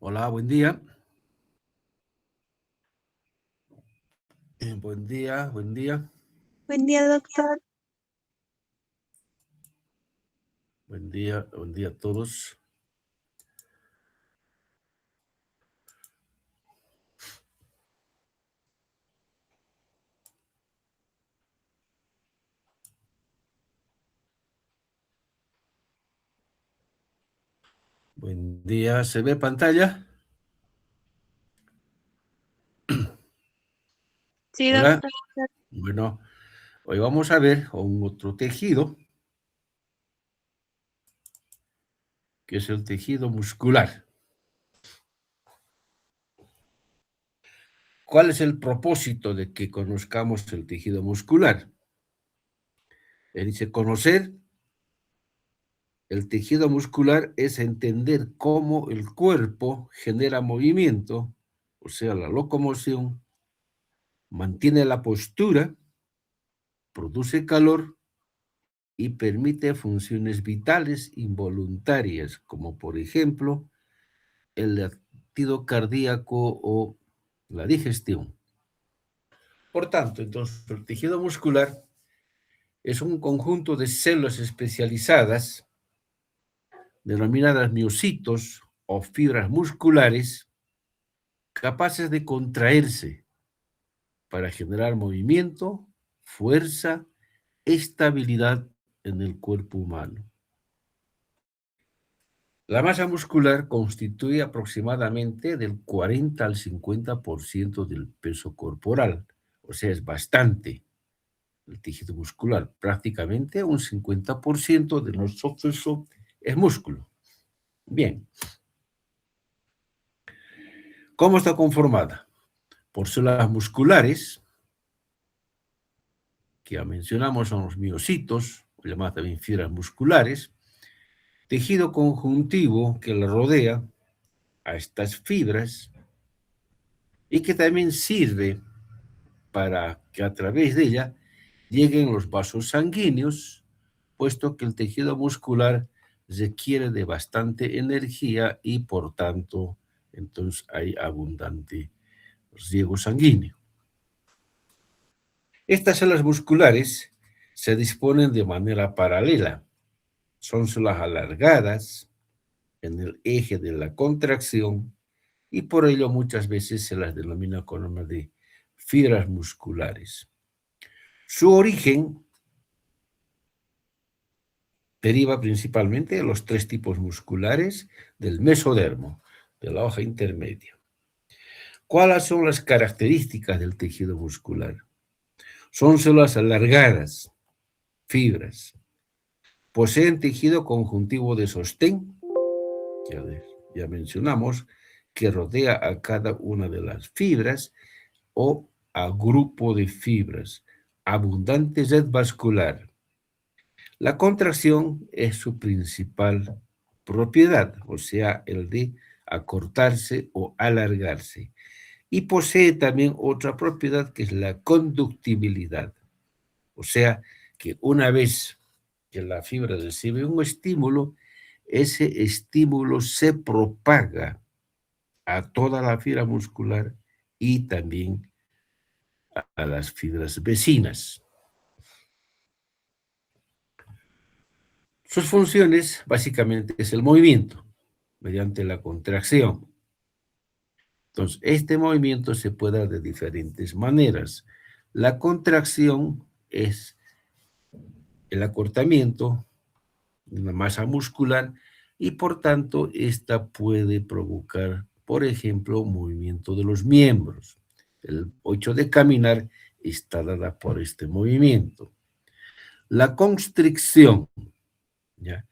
Hola, buen día. Buen día, buen día, Buen día, doctor. buen día a todos. Buen día, ¿se ve pantalla? Sí, Hola. doctor. Bueno, hoy vamos a ver un otro tejido, que es el tejido muscular. ¿Cuál es el propósito de que conozcamos el tejido muscular? Dice, conocer el tejido muscular es entender cómo el cuerpo genera movimiento, o sea, la locomoción, mantiene la postura, produce calor y permite funciones vitales involuntarias, como por ejemplo el latido cardíaco o la digestión. Por tanto, entonces, el tejido muscular es un conjunto de células especializadas, denominadas miocitos o fibras musculares, capaces de contraerse para generar movimiento, fuerza, estabilidad en el cuerpo humano. La masa muscular constituye aproximadamente del 40 al 50% del peso corporal, o sea, es bastante el tejido muscular. Prácticamente un 50% de nuestro peso es músculo. Bien, ¿cómo está conformada? Por células musculares, que ya mencionamos son los miocitos, llamadas también fibras musculares, tejido conjuntivo que le rodea a estas fibras y que también sirve para que a través de ella lleguen los vasos sanguíneos, puesto que el tejido muscular requiere de bastante energía y por tanto, entonces hay abundante riego sanguíneo. Estas células musculares se disponen de manera paralela, son células alargadas en el eje de la contracción y por ello muchas veces se las denomina con nombre de fibras musculares. Su origen deriva principalmente de los tres tipos musculares del mesodermo, de la hoja intermedia. ¿Cuáles son las características del tejido muscular? Son células alargadas, fibras. Poseen tejido conjuntivo de sostén, ya, ya mencionamos, que rodea a cada una de las fibras o a grupo de fibras. Abundante red vascular. La contracción es su principal propiedad, o sea, el de acortarse o alargarse. Y posee también otra propiedad que es la conductibilidad, o sea, que una vez que la fibra recibe un estímulo, ese estímulo se propaga a toda la fibra muscular y también a las fibras vecinas. Sus funciones básicamente es el movimiento mediante la contracción. Entonces, este movimiento se puede dar de diferentes maneras. La contracción es el acortamiento de la masa muscular y por tanto esta puede provocar, por ejemplo, movimiento de los miembros. El hecho de caminar está dada por este movimiento. La constricción, ¿ya?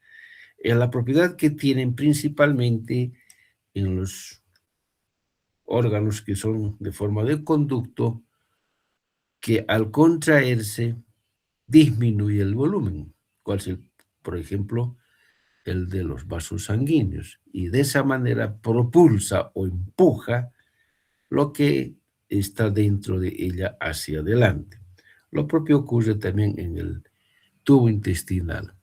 Es la propiedad que tienen principalmente en los órganos que son de forma de conducto, que al contraerse disminuye el volumen, cual es, por ejemplo, el de los vasos sanguíneos, y de esa manera propulsa o empuja lo que está dentro de ella hacia adelante. Lo propio ocurre también en el tubo intestinal.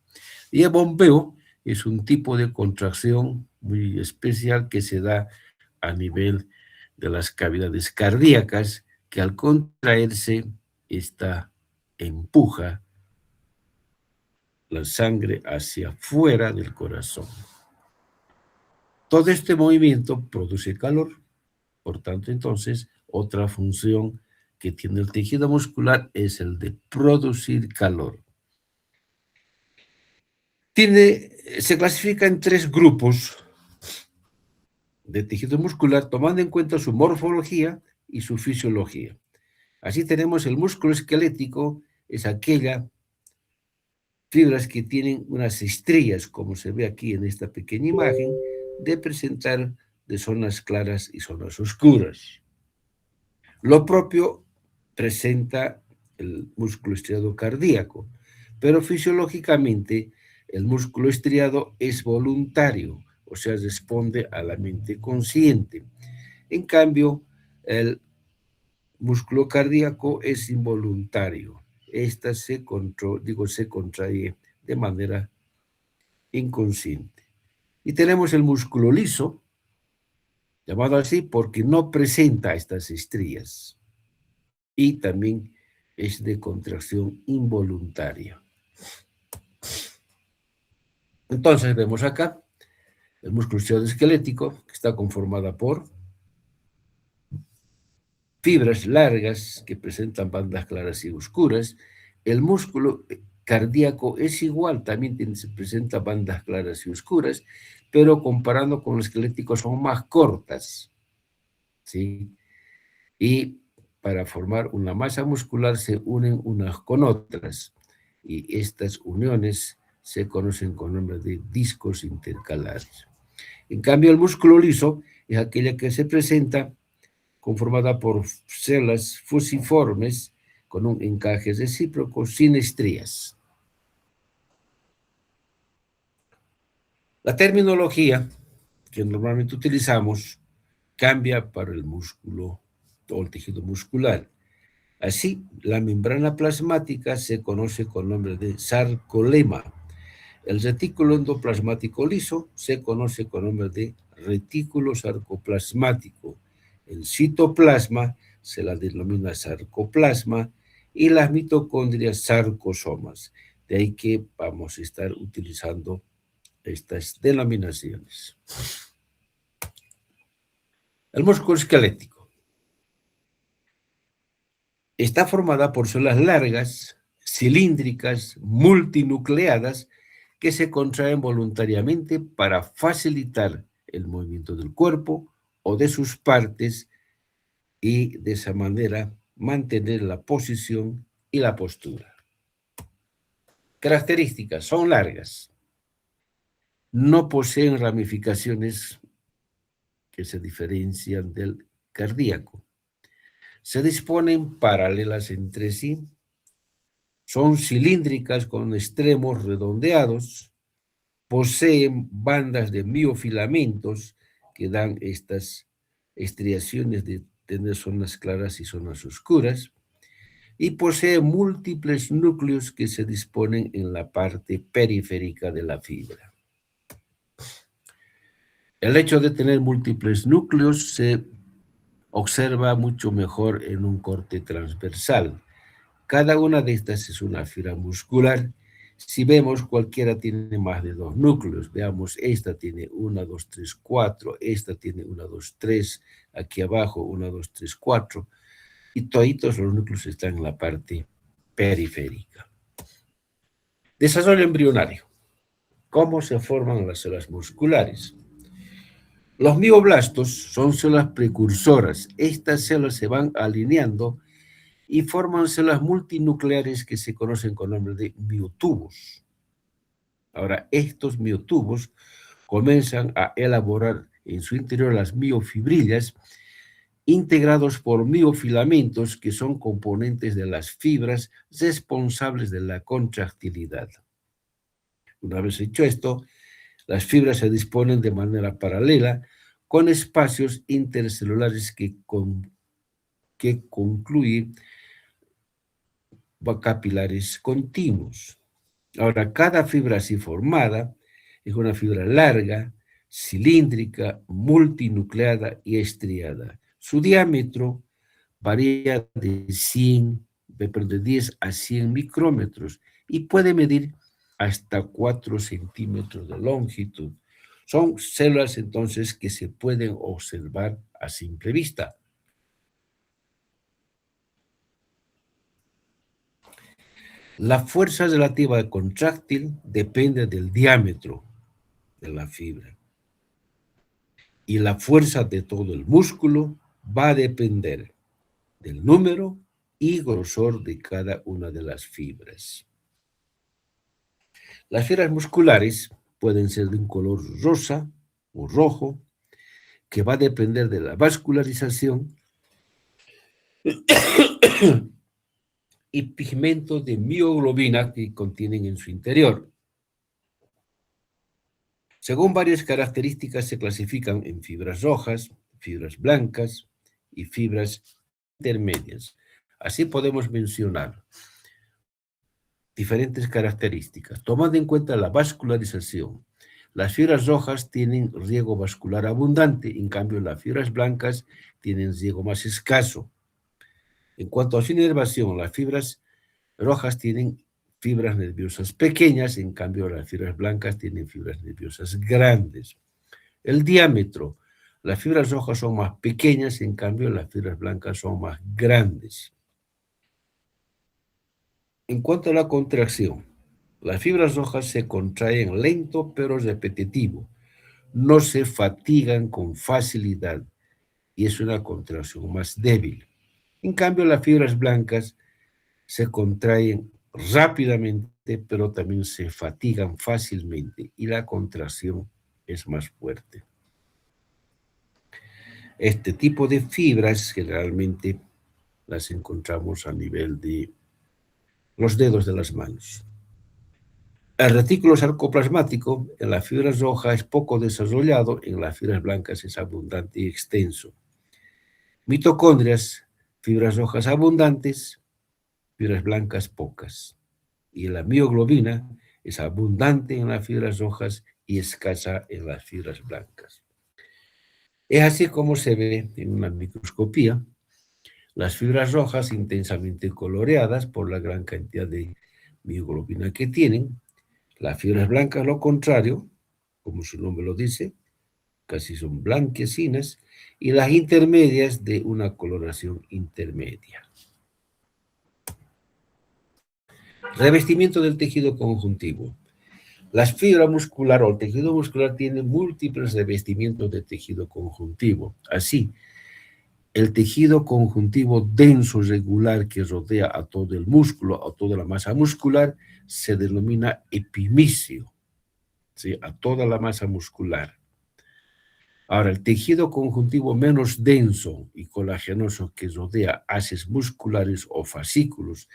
Y el bombeo es un tipo de contracción muy especial que se da a nivel de las cavidades cardíacas, que al contraerse, esta empuja la sangre hacia afuera del corazón. Todo este movimiento produce calor, por tanto, entonces, otra función que tiene el tejido muscular es el de producir calor. Se clasifica en 3 grupos de tejido muscular, tomando en cuenta su morfología y su fisiología. Así tenemos el músculo esquelético, es aquella fibras que tienen unas estrías, como se ve aquí en esta pequeña imagen, de presentar de zonas claras y zonas oscuras. Lo propio presenta el músculo estriado cardíaco, pero fisiológicamente el músculo estriado es voluntario, o sea, responde a la mente consciente. En cambio, el músculo cardíaco es involuntario. Esta se contrae de manera inconsciente. Y tenemos el músculo liso, llamado así porque no presenta estas estrías. Y también es de contracción involuntaria. Entonces vemos acá el músculo estriado esquelético, que está conformada por fibras largas que presentan bandas claras y oscuras. El músculo cardíaco es igual, también presenta bandas claras y oscuras, pero comparando con los esqueléticos son más cortas, ¿sí? Y para formar una masa muscular se unen unas con otras, y estas uniones se conocen con nombre de discos intercalares. En cambio, el músculo liso es aquella que se presenta conformada por células fusiformes con un encaje recíproco sin estrías. La terminología que normalmente utilizamos cambia para el músculo o el tejido muscular. Así, la membrana plasmática se conoce con nombre de sarcolema. El retículo endoplasmático liso se conoce con nombre de retículo sarcoplasmático. El citoplasma se la denomina sarcoplasma y las mitocondrias sarcosomas. De ahí que vamos a estar utilizando estas denominaciones. El músculo esquelético está formada por células largas, cilíndricas, multinucleadas, que se contraen voluntariamente para facilitar el movimiento del cuerpo o de sus partes y de esa manera mantener la posición y la postura. Características: son largas, no poseen ramificaciones que se diferencian del cardíaco, se disponen paralelas entre sí, son cilíndricas con extremos redondeados, poseen bandas de miofilamentos que dan estas estriaciones de tener zonas claras y zonas oscuras, y posee múltiples núcleos que se disponen en la parte periférica de la fibra. El hecho de tener múltiples núcleos se observa mucho mejor en un corte transversal. Cada una de estas es una fibra muscular. Si vemos, cualquiera tiene más de 2 núcleos. Veamos, esta tiene 1, 2, 3, 4, esta tiene 1, 2, 3, aquí abajo 1, 2, 3, 4, y todos los núcleos están en la parte periférica. Desarrollo embrionario. ¿Cómo se forman las células musculares? Los mioblastos son células precursoras. Estas células se van alineando y forman células multinucleares que se conocen con nombre de miotubos. Ahora, estos miotubos comienzan a elaborar en su interior las miofibrillas, integrados por miofilamentos que son componentes de las fibras responsables de la contractilidad. Una vez hecho esto, las fibras se disponen de manera paralela con espacios intercelulares que concluyen capilares continuos. Ahora, cada fibra así formada es una fibra larga, cilíndrica, multinucleada y estriada. Su diámetro varía de 10 a 100 micrómetros y puede medir hasta 4 centímetros de longitud. Son células entonces que se pueden observar a simple vista. La fuerza relativa contráctil depende del diámetro de la fibra. Y la fuerza de todo el músculo va a depender del número y grosor de cada una de las fibras. Las fibras musculares pueden ser de un color rosa o rojo, que va a depender de la vascularización y pigmentos de mioglobina que contienen en su interior. Según varias características se clasifican en fibras rojas, fibras blancas y fibras intermedias. Así podemos mencionar diferentes características, tomando en cuenta la vascularización. Las fibras rojas tienen riego vascular abundante, en cambio las fibras blancas tienen riego más escaso. En cuanto a su inervación, las fibras rojas tienen fibras nerviosas pequeñas, en cambio las fibras blancas tienen fibras nerviosas grandes. El diámetro, las fibras rojas son más pequeñas, en cambio las fibras blancas son más grandes. En cuanto a la contracción, las fibras rojas se contraen lento pero repetitivo, no se fatigan con facilidad y es una contracción más débil. En cambio, las fibras blancas se contraen rápidamente, pero también se fatigan fácilmente y la contracción es más fuerte. Este tipo de fibras generalmente las encontramos a nivel de los dedos de las manos. El retículo sarcoplasmático en las fibras rojas es poco desarrollado, en las fibras blancas es abundante y extenso. Mitocondrias, fibras rojas abundantes, fibras blancas pocas. Y la mioglobina es abundante en las fibras rojas y escasa en las fibras blancas. Es así como se ve en una microscopía. Las fibras rojas intensamente coloreadas por la gran cantidad de mioglobina que tienen. Las fibras blancas, lo contrario, como su nombre lo dice, casi son blanquecinas, y las intermedias de una coloración intermedia. Revestimiento del tejido conjuntivo. Las fibras muscular o el tejido muscular tiene múltiples revestimientos de tejido conjuntivo. Así, el tejido conjuntivo denso regular que rodea a todo el músculo, a toda la masa muscular, se denomina epimisio, ¿sí? A toda la masa muscular. Ahora, el tejido conjuntivo menos denso y colagenoso que rodea haces musculares o fascículos,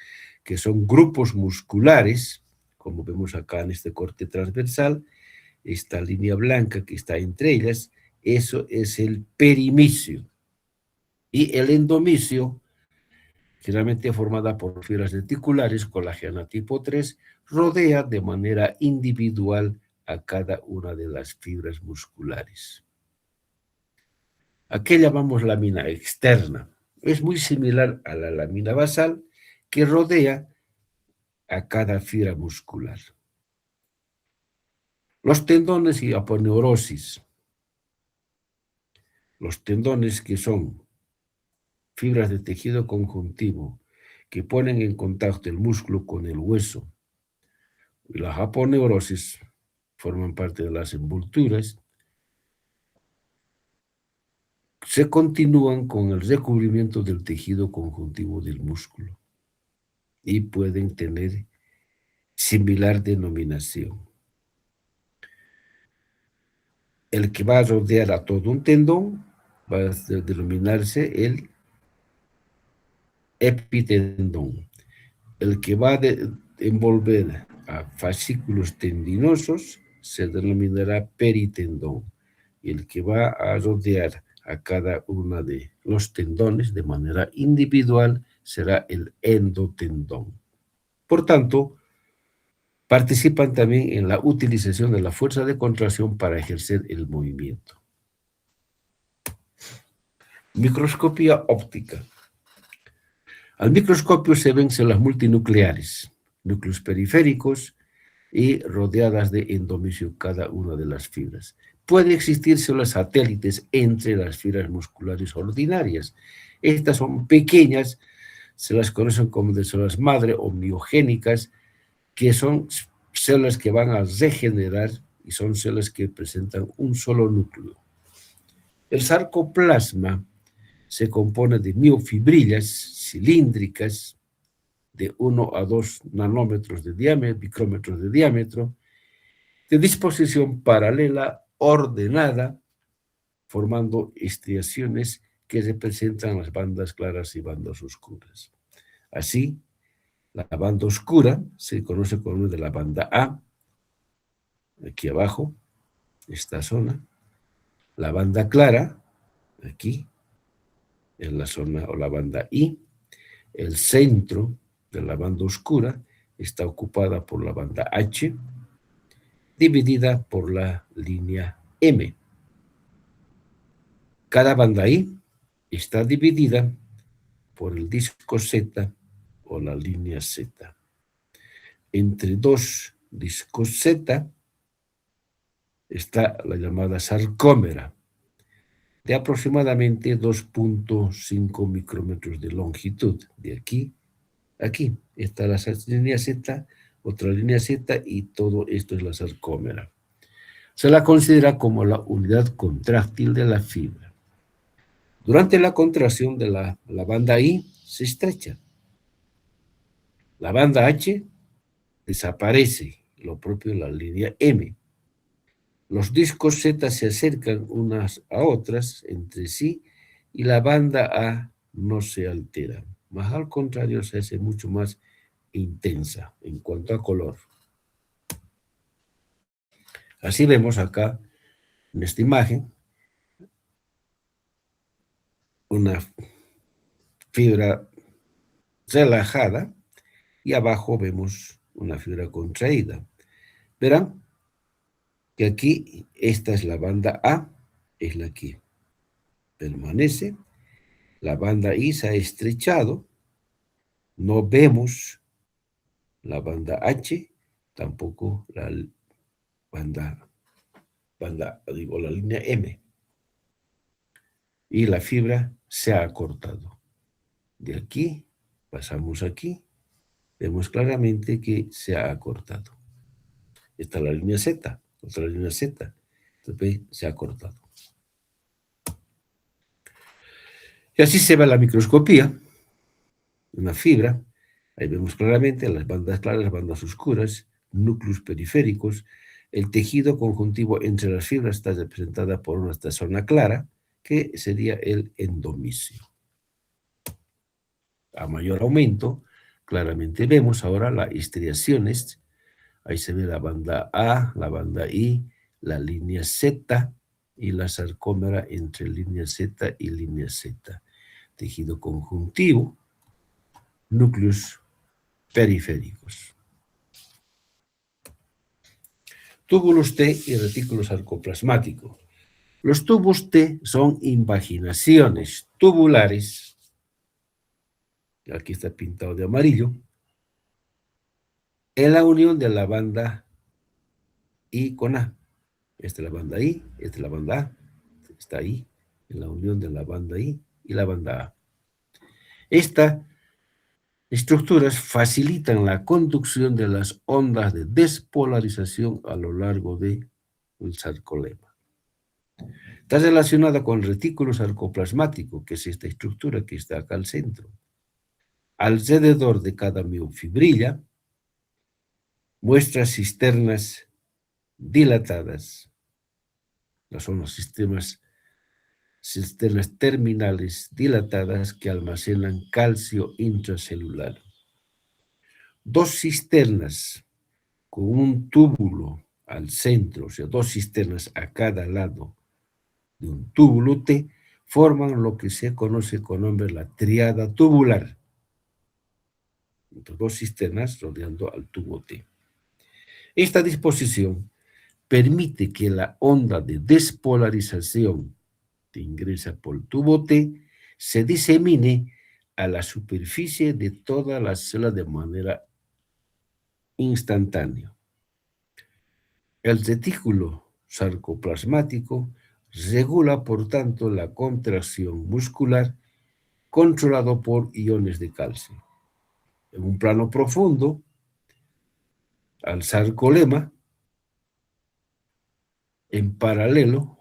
que son grupos musculares, como vemos acá en este corte transversal, esta línea blanca que está entre ellas, eso es el perimisio. Y el endomisio, generalmente formada por fibras reticulares, colágeno tipo 3, rodea de manera individual a cada una de las fibras musculares. ¿A qué llamamos lámina externa? Es muy similar a la lámina basal que rodea a cada fibra muscular. Los tendones y aponeurosis. Los tendones, que son fibras de tejido conjuntivo que ponen en contacto el músculo con el hueso, y las aponeurosis forman parte de las envolturas, se continúan con el recubrimiento del tejido conjuntivo del músculo y pueden tener similar denominación. El que va a rodear a todo un tendón va a denominarse el epitendón. El que va a envolver a fascículos tendinosos se denominará peritendón. Y el que va a rodear a cada uno de los tendones de manera individual será el endotendón. Por tanto, Participan también en la utilización de la fuerza de contracción para ejercer el movimiento. Microscopía óptica. Al microscopio se ven células multinucleares, núcleos periféricos y rodeadas de endomisio cada una de las fibras. Puede existir células satélites entre las fibras musculares ordinarias. Estas son pequeñas, se las conocen como de células madre o miogénicas, que son células que van a regenerar y son células que presentan un solo núcleo. El sarcoplasma se compone de miofibrillas cilíndricas de 1 a 2 nanómetros de diámetro, micrómetros de diámetro, de disposición paralela ordenada, formando estriaciones que representan las bandas claras y bandas oscuras. Así, la banda oscura se conoce como nombre de la banda A, aquí abajo, esta zona. La banda clara, aquí, en la zona o la banda I. El centro de la banda oscura está ocupada por la banda H, dividida por la línea M. Cada banda I está dividida por el disco Z o la línea Z. Entre dos discos Z está la llamada sarcómera, de aproximadamente 2.5 micrómetros de longitud. De aquí a aquí está la línea Z, otra línea Z, y todo esto es la sarcómera. Se la considera como la unidad contráctil de la fibra. Durante la contracción de la banda I se estrecha. La banda H desaparece, lo propio la línea M. Los discos Z se acercan unas a otras entre sí y la banda A no se altera. Más al contrario, se hace mucho más intensa en cuanto a color. Así vemos acá en esta imagen una fibra relajada y abajo vemos una fibra contraída. Verán que aquí esta es la banda A, es la que permanece. La banda I se ha estrechado. No vemos la banda H, tampoco la la línea M. Y la fibra se ha acortado. De aquí, pasamos aquí, vemos claramente que se ha acortado. Esta es la línea Z, otra línea Z. Entonces, se ha cortado. Y así se ve la microscopía, una fibra. Ahí vemos claramente las bandas claras, las bandas oscuras, núcleos periféricos. El tejido conjuntivo entre las fibras está representada por una zona clara, que sería el endomisio. A mayor aumento, claramente vemos ahora las estriaciones. Ahí se ve la banda A, la banda I, la línea Z y la sarcómera entre línea Z y línea Z. Tejido conjuntivo, núcleos periféricos. Túbulos T y retículo sarcoplasmático. Los tubos T son invaginaciones tubulares, aquí está pintado de amarillo, en la unión de la banda I con A. Esta es la banda I, esta es la banda A, está ahí, en la unión de la banda I y la banda A. Estas estructuras facilitan la conducción de las ondas de despolarización a lo largo del sarcolema. Está relacionada con el retículo sarcoplasmático, que es esta estructura que está acá al centro. Alrededor de cada miofibrilla muestra cisternas dilatadas. Son los cisternas terminales dilatadas que almacenan calcio intracelular. Dos cisternas con un túbulo al centro, o sea, dos cisternas a cada lado de un túbulo T, forman lo que se conoce con nombre la triada tubular. Entonces, dos cisternas rodeando al tubo T. Esta disposición permite que la onda de despolarización que ingresa por tubo T se disemine a la superficie de todas las células de manera instantánea. El retículo sarcoplasmático regula, por tanto, la contracción muscular controlado por iones de calcio. En un plano profundo, al sarcolema, en paralelo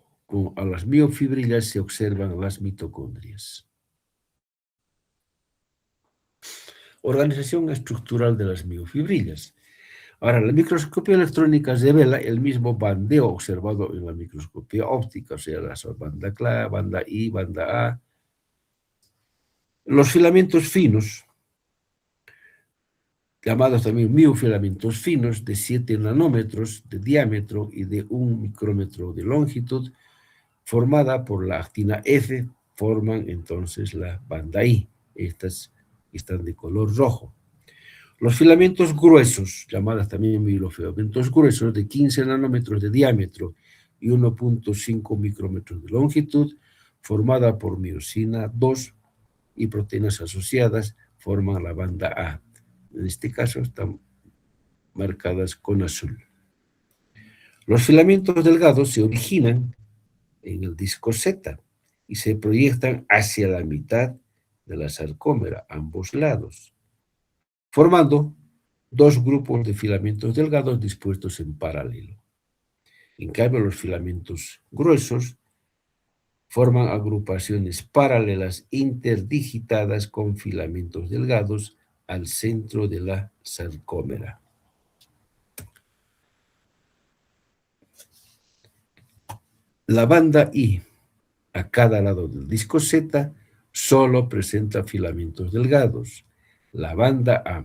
a las miofibrillas se observan las mitocondrias. Organización estructural de las miofibrillas. Ahora, la microscopía electrónica revela el mismo bandeo observado en la microscopía óptica, o sea, la banda K, banda I, banda A. Los filamentos finos, llamados también miofilamentos finos, de 7 nanómetros de diámetro y de 1 micrómetro de longitud, formada por la actina F, forman entonces la banda I. Estas están de color rojo. Los filamentos gruesos, llamadas también filamentos gruesos, de 15 nanómetros de diámetro y 1.5 micrómetros de longitud, formada por miosina 2 y proteínas asociadas, forman la banda A. En este caso están marcadas con azul. Los filamentos delgados se originan en el disco Z y se proyectan hacia la mitad de la sarcómera, ambos lados, formando dos grupos de filamentos delgados dispuestos en paralelo. En cambio, los filamentos gruesos forman agrupaciones paralelas interdigitadas con filamentos delgados al centro de la sarcómera. La banda I, a cada lado del disco Z, solo presenta filamentos delgados. La banda A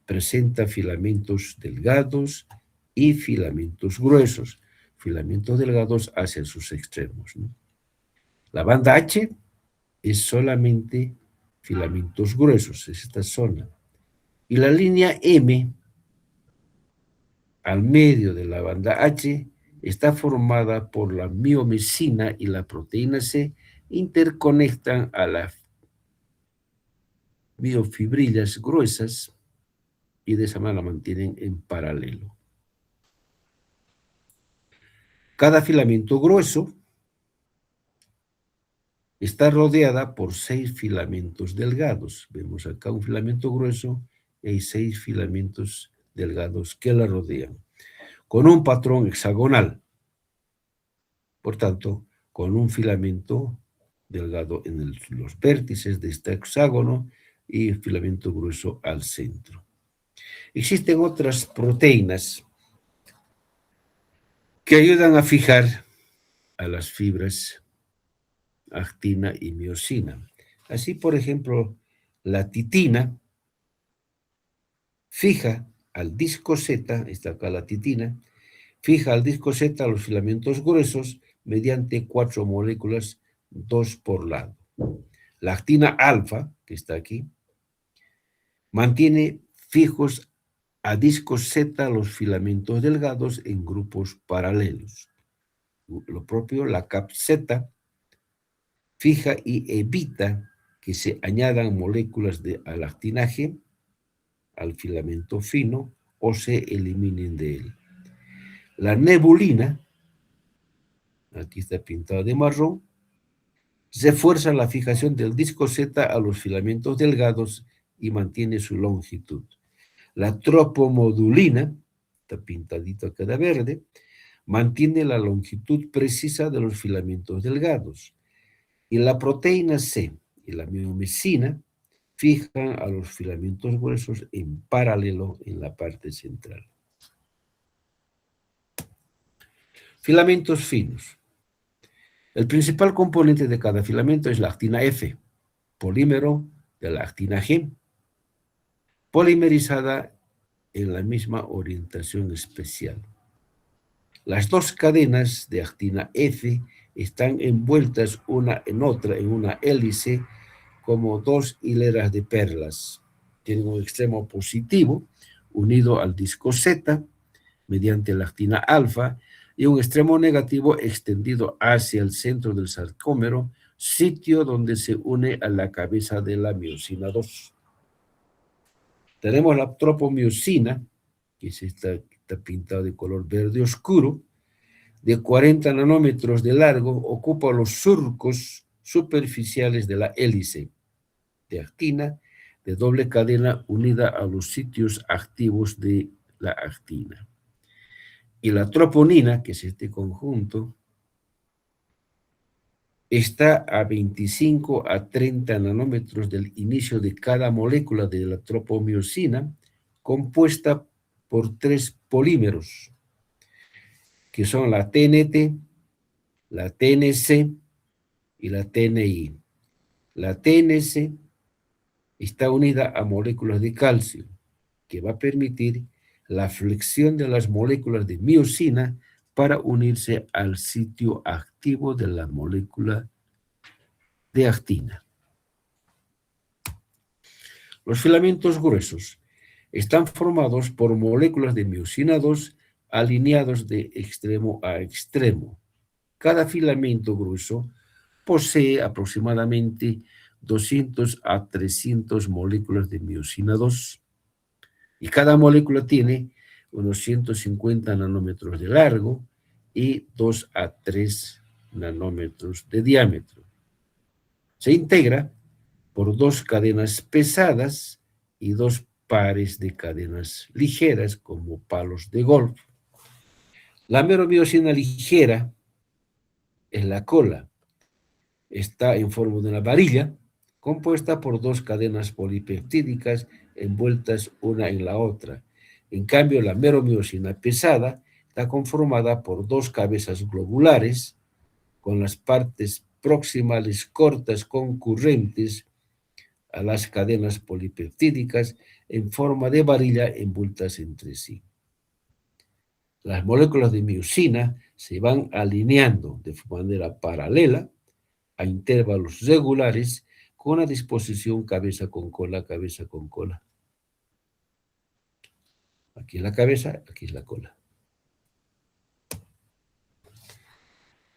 presenta filamentos delgados y filamentos gruesos, filamentos delgados hacia sus extremos, ¿no? La banda H es solamente filamentos gruesos, es esta zona. Y la línea M, al medio de la banda H, está formada por la miomesina y la proteína C, interconectan a las miofibrillas gruesas y de esa manera la mantienen en paralelo. Cada filamento grueso está rodeada por 6 filamentos delgados. Vemos acá un filamento grueso y hay 6 filamentos delgados que la rodean, con un patrón hexagonal. Por tanto, con un filamento delgado en los vértices de este hexágono y el filamento grueso al centro. Existen otras proteínas que ayudan a fijar a las fibras actina y miosina. Así, por ejemplo, la titina fija al disco Z, está acá la titina, fija al disco Z a los filamentos gruesos mediante 4 moléculas, 2 por lado. La actina alfa, que está aquí, mantiene fijos a disco Z los filamentos delgados en grupos paralelos. Lo propio, la cap Z fija y evita que se añadan moléculas de alactinaje al filamento fino o se eliminen de él. La nebulina, aquí está pintado de marrón, refuerza la fijación del disco Z a los filamentos delgados y mantiene su longitud. La tropomodulina, está pintadito acá de verde, mantiene la longitud precisa de los filamentos delgados. Y la proteína C y la miomesina fijan a los filamentos gruesos en paralelo en la parte central. Filamentos finos. El principal componente de cada filamento es la actina F, polímero de la actina G, polimerizada en la misma orientación especial. Las dos cadenas de actina F están envueltas una en otra en una hélice como 2 hileras de perlas. Tienen un extremo positivo unido al disco Z mediante la actina alfa y un extremo negativo extendido hacia el centro del sarcómero, sitio donde se une a la cabeza de la miosina 2. Tenemos la tropomiosina, que está pintado de color verde oscuro, de 40 nanómetros de largo, ocupa los surcos superficiales de la hélice de actina de doble cadena unida a los sitios activos de la actina. Y la troponina, que es este conjunto, está a 25 a 30 nanómetros del inicio de cada molécula de la tropomiosina, compuesta por 3 polímeros, que son la TNT, la TNC y la TNI. La TNC está unida a moléculas de calcio, que va a permitir la flexión de las moléculas de miosina para unirse al sitio activo de la molécula de actina. Los filamentos gruesos están formados por moléculas de miosina 2 alineados de extremo a extremo. Cada filamento grueso posee aproximadamente 200 a 300 moléculas de miosina 2 y cada molécula tiene unos 150 nanómetros de largo y 2 a 3 nanómetros de diámetro. Se integra por 2 cadenas pesadas y 2 pares de cadenas ligeras como palos de golf. La meromiosina ligera es la cola. Está en forma de una varilla compuesta por 2 cadenas polipeptídicas envueltas una en la otra. En cambio, la meromiosina pesada está conformada por 2 cabezas globulares con las partes proximales cortas concurrentes a las cadenas polipeptídicas en forma de varilla envueltas entre sí. Las moléculas de miosina se van alineando de manera paralela a intervalos regulares con una disposición cabeza con cola, cabeza con cola. Aquí es la cabeza, aquí es la cola.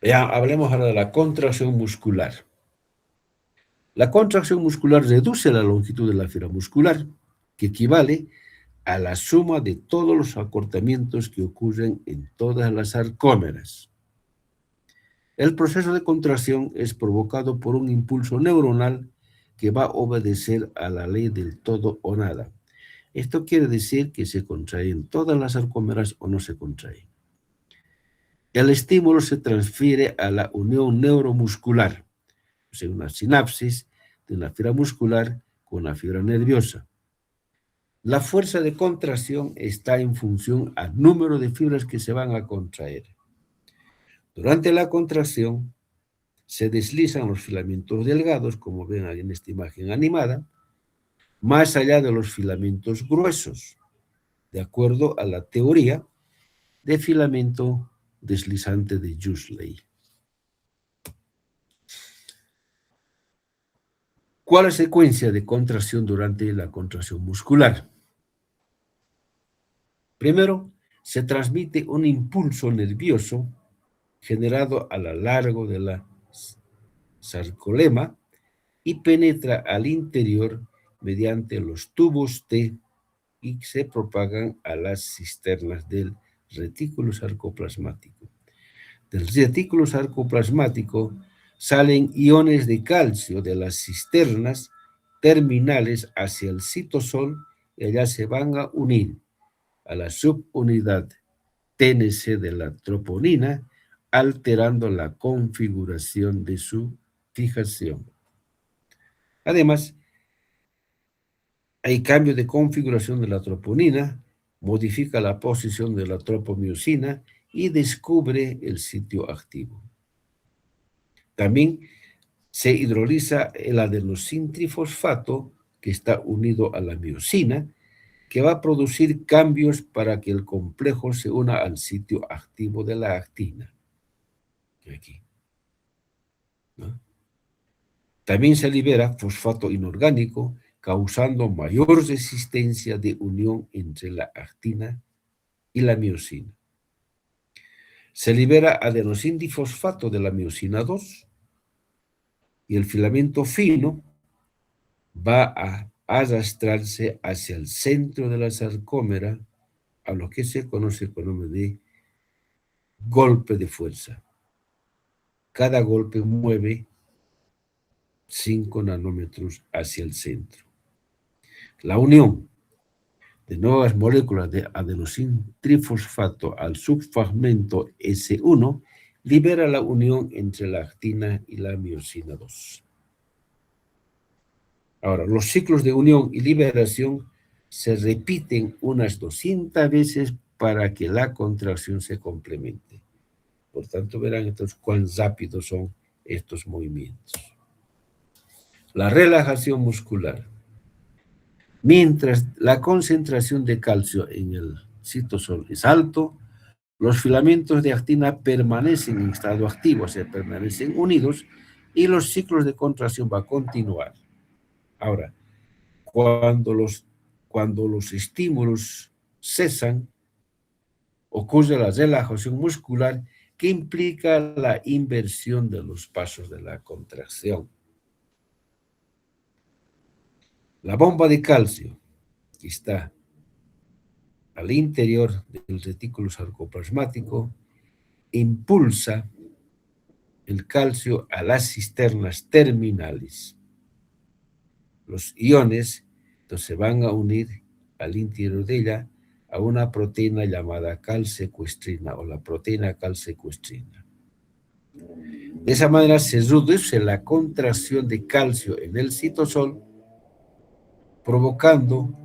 Ya, hablemos ahora de la contracción muscular. La contracción muscular reduce la longitud de la fibra muscular, que equivale a la suma de todos los acortamientos que ocurren en todas las sarcómeras. El proceso de contracción es provocado por un impulso neuronal que va a obedecer a la ley del todo o nada. Esto quiere decir que se contraen todas las sarcómeras o no se contraen. El estímulo se transfiere a la unión neuromuscular, o sea, una sinapsis de una fibra muscular con una fibra nerviosa. La fuerza de contracción está en función al número de fibras que se van a contraer. Durante la contracción se deslizan los filamentos delgados, como ven ahí en esta imagen animada, más allá de los filamentos gruesos, de acuerdo a la teoría de filamento deslizante de Jusley. ¿Cuál es la secuencia de contracción durante la contracción muscular? Primero, se transmite un impulso nervioso generado a lo largo de la sarcolema y penetra al interior mediante los tubos T y se propagan a las cisternas del retículo sarcoplasmático. Del retículo sarcoplasmático salen iones de calcio de las cisternas terminales hacia el citosol y allá se van a unir a la subunidad TNC de la troponina, alterando la configuración de su fijación. Además, hay cambio de configuración de la troponina, modifica la posición de la tropomiosina y descubre el sitio activo. También se hidroliza el adenosintrifosfato que está unido a la miosina, que va a producir cambios para que el complejo se una al sitio activo de la actina. Aquí, ¿no? También se libera fosfato inorgánico, causando mayor resistencia de unión entre la actina y la miosina. Se libera adenosindifosfato de la miosina 2 y el filamento fino va a arrastrarse hacia el centro de la sarcómera, a lo que se conoce con el nombre de golpe de fuerza. Cada golpe mueve 5 nanómetros hacia el centro. La unión de nuevas moléculas de adenosín trifosfato al subfragmento S1 libera la unión entre la actina y la miosina 2. Ahora, los ciclos de unión y liberación se repiten unas 200 veces para que la contracción se complemente. Por tanto, verán entonces cuán rápidos son estos movimientos. La relajación muscular. Mientras la concentración de calcio en el citosol es alto, los filamentos de actina permanecen en estado activo, o sea, permanecen unidos, y los ciclos de contracción van a continuar. Ahora, cuando los estímulos cesan, ocurre la relajación muscular que implica la inversión de los pasos de la contracción. La bomba de calcio, que está al interior del retículo sarcoplasmático, impulsa el calcio a las cisternas terminales. Los iones entonces se van a unir al interior de ella a una proteína llamada calsecuestrina o la proteína calsecuestrina. De esa manera se reduce la contracción de calcio en el citosol, provocando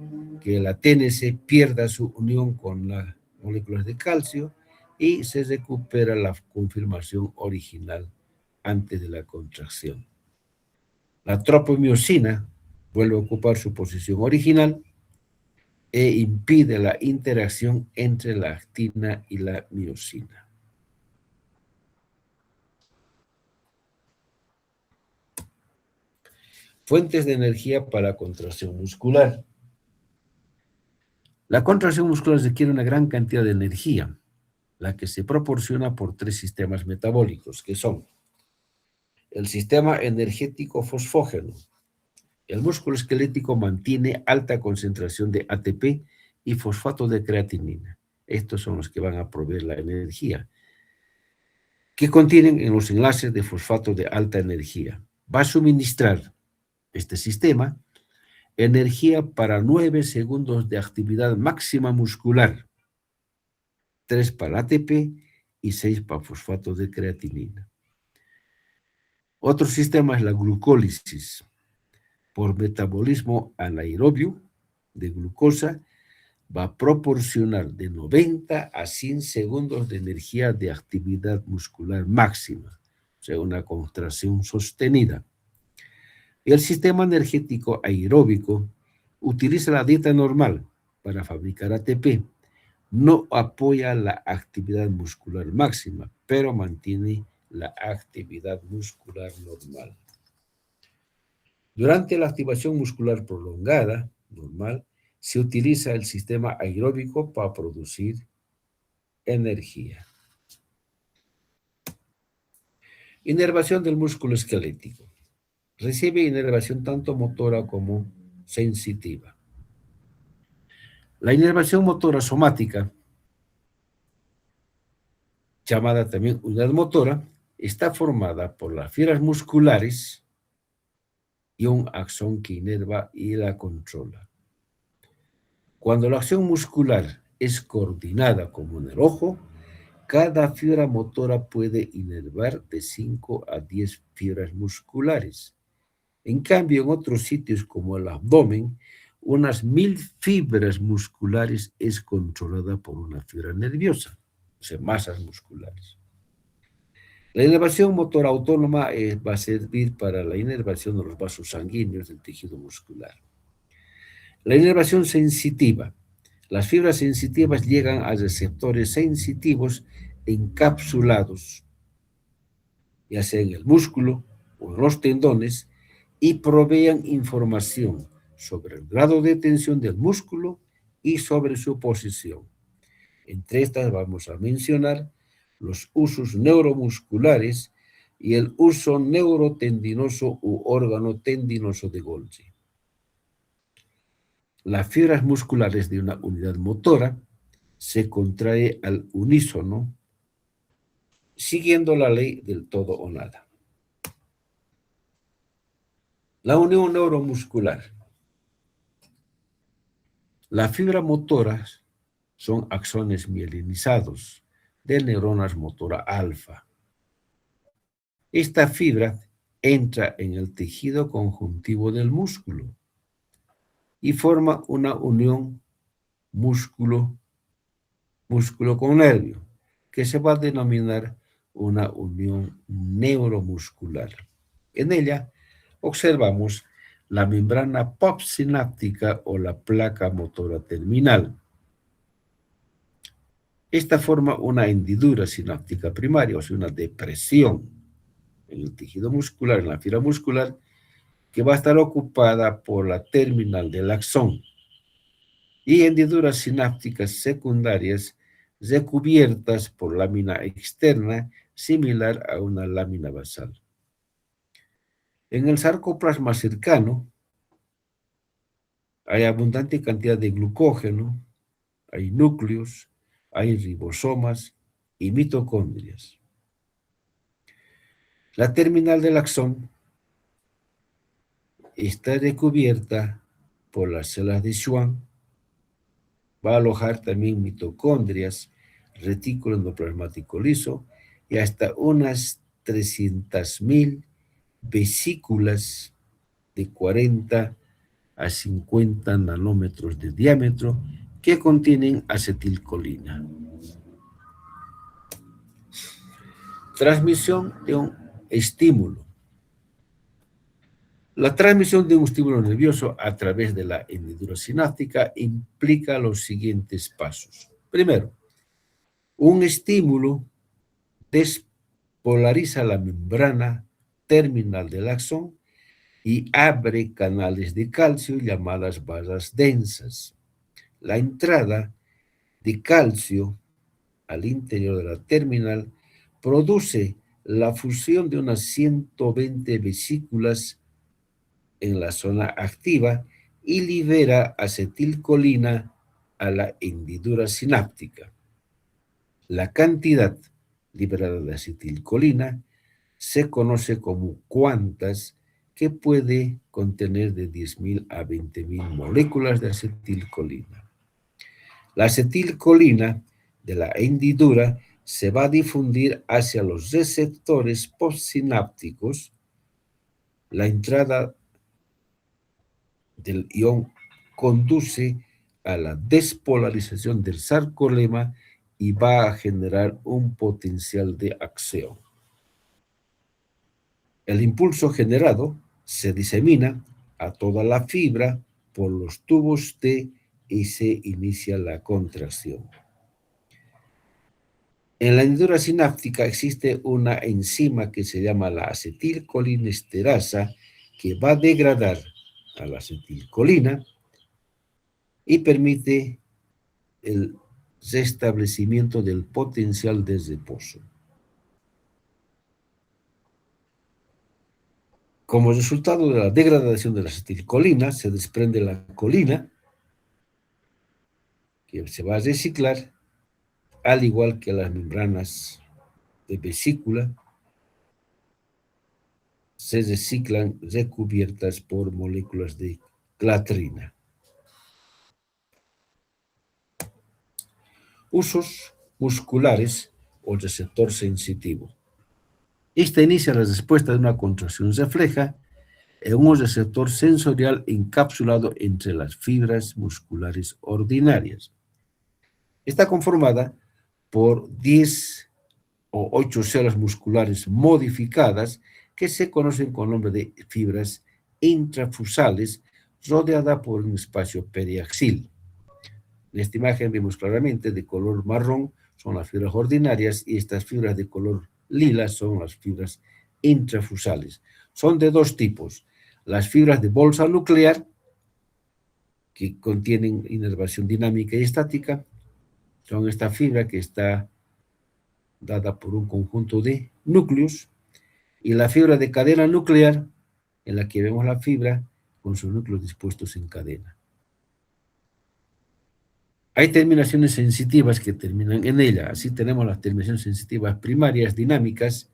que la TNC pierda su unión con las moléculas de calcio y se recupera la conformación original antes de la contracción. La tropomiosina vuelve a ocupar su posición original e impide la interacción entre la actina y la miosina. Fuentes de energía para la contracción muscular. La contracción muscular requiere una gran cantidad de energía, la que se proporciona por 3 sistemas metabólicos, que son el sistema energético fosfógeno. El músculo esquelético mantiene alta concentración de ATP y fosfato de creatinina. Estos son los que van a proveer la energía, que contienen en los enlaces de fosfato de alta energía. Va a suministrar este sistema energía para 9 segundos de actividad máxima muscular, 3 para ATP y 6 para fosfato de creatinina. Otro sistema es la glucólisis. Por metabolismo anaerobio de glucosa, va a proporcionar de 90 a 100 segundos de energía de actividad muscular máxima, o sea, una contracción sostenida. El sistema energético aeróbico utiliza la dieta normal para fabricar ATP. No apoya la actividad muscular máxima, pero mantiene la actividad muscular normal. Durante la activación muscular prolongada, normal, se utiliza el sistema aeróbico para producir energía. Inervación del músculo esquelético. Recibe inervación tanto motora como sensitiva. La inervación motora somática, llamada también unidad motora, está formada por las fibras musculares y un axón que inerva y la controla. Cuando la acción muscular es coordinada como en el ojo, cada fibra motora puede inervar de 5 a 10 fibras musculares. En cambio, en otros sitios como el abdomen, unas 1000 fibras musculares es controlada por una fibra nerviosa, o sea, masas musculares. La inervación motora autónoma va a servir para la inervación de los vasos sanguíneos del tejido muscular. La inervación sensitiva. Las fibras sensitivas llegan a receptores sensitivos encapsulados, ya sea en el músculo o en los tendones, y proveen información sobre el grado de tensión del músculo y sobre su posición. Entre estas vamos a mencionar los usos neuromusculares y el uso neurotendinoso u órgano tendinoso de Golgi. Las fibras musculares de una unidad motora se contrae al unísono, siguiendo la ley del todo o nada. La unión neuromuscular. Las fibras motoras son axones mielinizados de neuronas motora alfa. Esta fibra entra en el tejido conjuntivo del músculo y forma una unión músculo con nervio, que se va a denominar una unión neuromuscular. En ella observamos la membrana postsináptica o la placa motora terminal. Esta forma una hendidura sináptica primaria, o sea, una depresión en el tejido muscular, en la fibra muscular, que va a estar ocupada por la terminal del axón, y hendiduras sinápticas secundarias recubiertas por lámina externa similar a una lámina basal. En el sarcoplasma cercano hay abundante cantidad de glucógeno, hay núcleos, hay ribosomas y mitocondrias. La terminal del axón está recubierta por las células de Schwann, va a alojar también mitocondrias, retículo endoplasmático liso y hasta unas 300.000 vesículas de 40 a 50 nanómetros de diámetro que contienen acetilcolina. Transmisión de un estímulo. La transmisión de un estímulo nervioso a través de la hendidura sináptica implica los siguientes pasos. Primero, un estímulo despolariza la membrana terminal del axón y abre canales de calcio llamadas basas densas. La entrada de calcio al interior de la terminal produce la fusión de unas 120 vesículas en la zona activa y libera acetilcolina a la hendidura sináptica. La cantidad liberada de acetilcolina se conoce como cuantas, que puede contener de 10.000 a 20.000 moléculas de acetilcolina. La acetilcolina de la hendidura se va a difundir hacia los receptores postsinápticos. La entrada del ion conduce a la despolarización del sarcolema y va a generar un potencial de acción. El impulso generado se disemina a toda la fibra por los tubos T y se inicia la contracción. En la hendidura sináptica existe una enzima que se llama la acetilcolinesterasa, que va a degradar a la acetilcolina y permite el restablecimiento del potencial de reposo. Como resultado de la degradación de la acetilcolina, se desprende la colina, que se va a reciclar, al igual que las membranas de vesícula, se reciclan recubiertas por moléculas de clatrina. Usos musculares o receptor sensitivo. Esta inicia la respuesta de una contracción refleja en un receptor sensorial encapsulado entre las fibras musculares ordinarias. Está conformada por 10 o 8 células musculares modificadas que se conocen con el nombre de fibras intrafusales, rodeada por un espacio periaxil. En esta imagen vemos claramente de color marrón son las fibras ordinarias y estas fibras de color lila son las fibras intrafusales. Son de dos tipos: las fibras de bolsa nuclear, que contienen inervación dinámica y estática, Son esta fibra que está dada por un conjunto de núcleos, y la fibra de cadena nuclear, en la que vemos la fibra con sus núcleos dispuestos en cadena. Hay terminaciones sensitivas que terminan en ella. Así tenemos las terminaciones sensitivas primarias dinámicas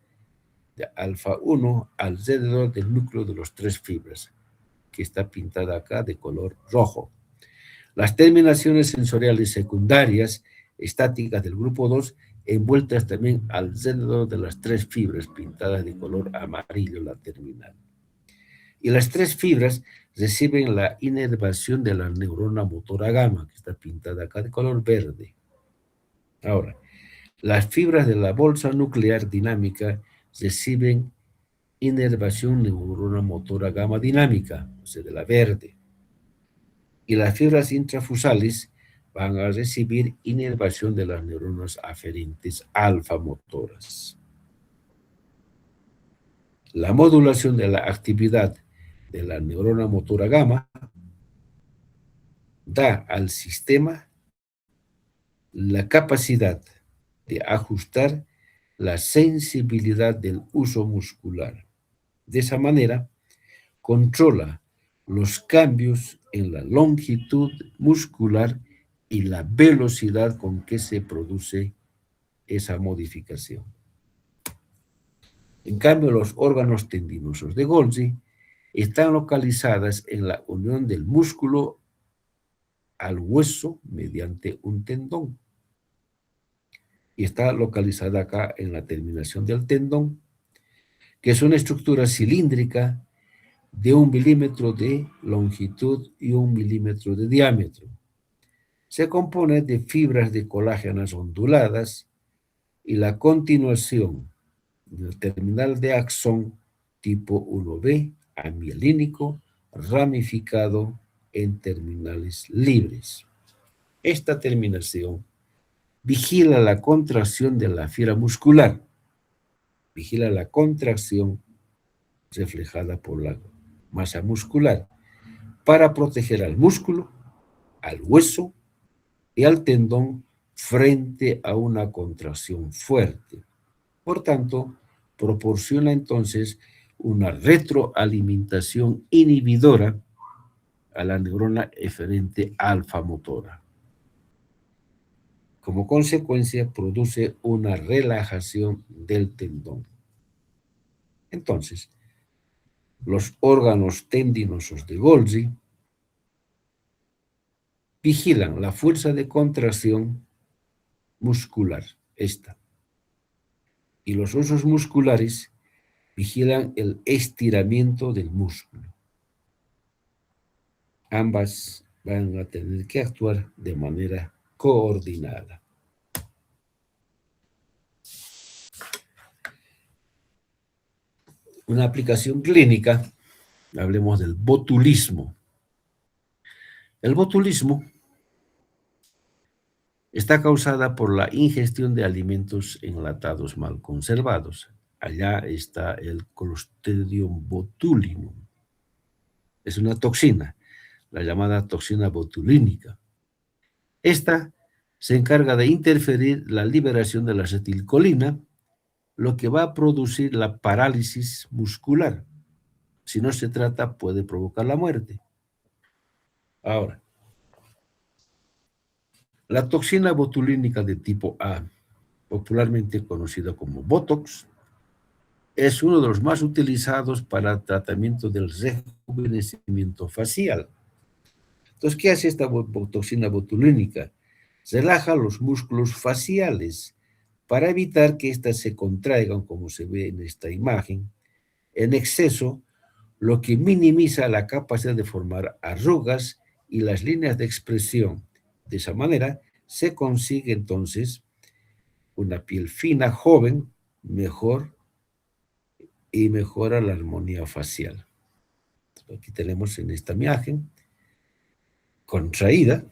de alfa 1 alrededor del núcleo de las tres fibras, que está pintada acá de color rojo. Las terminaciones sensoriales secundarias estáticas del grupo 2 envueltas también alrededor de las tres fibras pintadas de color amarillo la terminal. Y las tres fibras reciben la inervación de la neurona motora gamma, que está pintada acá de color verde. Ahora, las fibras de la bolsa nuclear dinámica reciben inervación neurona motora gamma dinámica, o sea, de la verde. Y las fibras intrafusales van a recibir inervación de las neuronas aferentes alfa motoras. La modulación de la actividad de la neurona motora gamma da al sistema la capacidad de ajustar la sensibilidad del uso muscular. De esa manera, controla los cambios en la longitud muscular y la velocidad con que se produce esa modificación. En cambio, los órganos tendinosos de Golgi están localizadas en la unión del músculo al hueso mediante un tendón. Y está localizada acá en la terminación del tendón, que es una estructura cilíndrica de 1 milímetro de longitud y 1 milímetro de diámetro. Se compone de fibras de colágenas onduladas y la continuación del terminal de axón tipo 1B amielínico ramificado en terminales libres. Esta terminación vigila la contracción de la fibra muscular, vigila la contracción reflejada por la masa muscular para proteger al músculo, al hueso y al tendón frente a una contracción fuerte. Por tanto, proporciona entonces una retroalimentación inhibidora a la neurona eferente alfa motora. Como consecuencia, produce una relajación del tendón. Entonces, los órganos tendinosos de Golgi vigilan la fuerza de contracción muscular, esta. Y los huesos musculares vigilan el estiramiento del músculo. Ambas van a tener que actuar de manera coordinada. Una aplicación clínica, hablemos del botulismo. El botulismo está causada por la ingestión de alimentos enlatados mal conservados. Allá está el Clostridium botulinum. Es una toxina, la llamada toxina botulínica. Esta se encarga de interferir la liberación de la acetilcolina, lo que va a producir la parálisis muscular. Si no se trata, puede provocar la muerte. Ahora, la toxina botulínica de tipo A, popularmente conocida como Botox, es uno de los más utilizados para tratamiento del rejuvenecimiento facial. Entonces, ¿qué hace esta toxina botulínica? Relaja los músculos faciales para evitar que éstas se contraigan, como se ve en esta imagen, en exceso, lo que minimiza la capacidad de formar arrugas y las líneas de expresión. De esa manera, se consigue entonces una piel fina, joven, mejor, y mejora la armonía facial. Aquí tenemos en esta imagen contraída,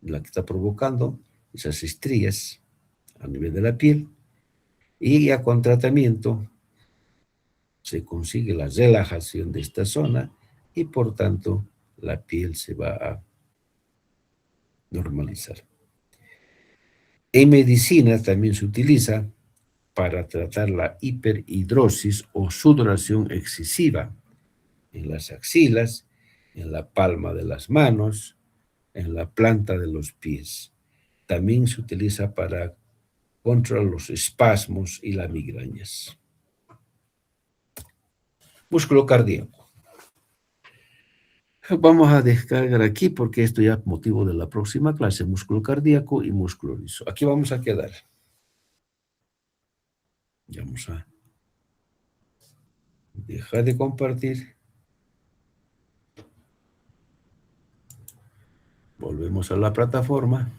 la que está provocando esas estrías a nivel de la piel, y ya con tratamiento se consigue la relajación de esta zona y por tanto la piel se va a normalizar. En medicina también se utiliza para tratar la hiperhidrosis o sudoración excesiva en las axilas, en la palma de las manos, en la planta de los pies. También se utiliza para contra los espasmos y las migrañas. Músculo cardíaco. Vamos a descargar aquí porque esto ya es motivo de la próxima clase, músculo cardíaco y músculo liso. Aquí vamos a quedar. Vamos a dejar de compartir. Volvemos a la plataforma.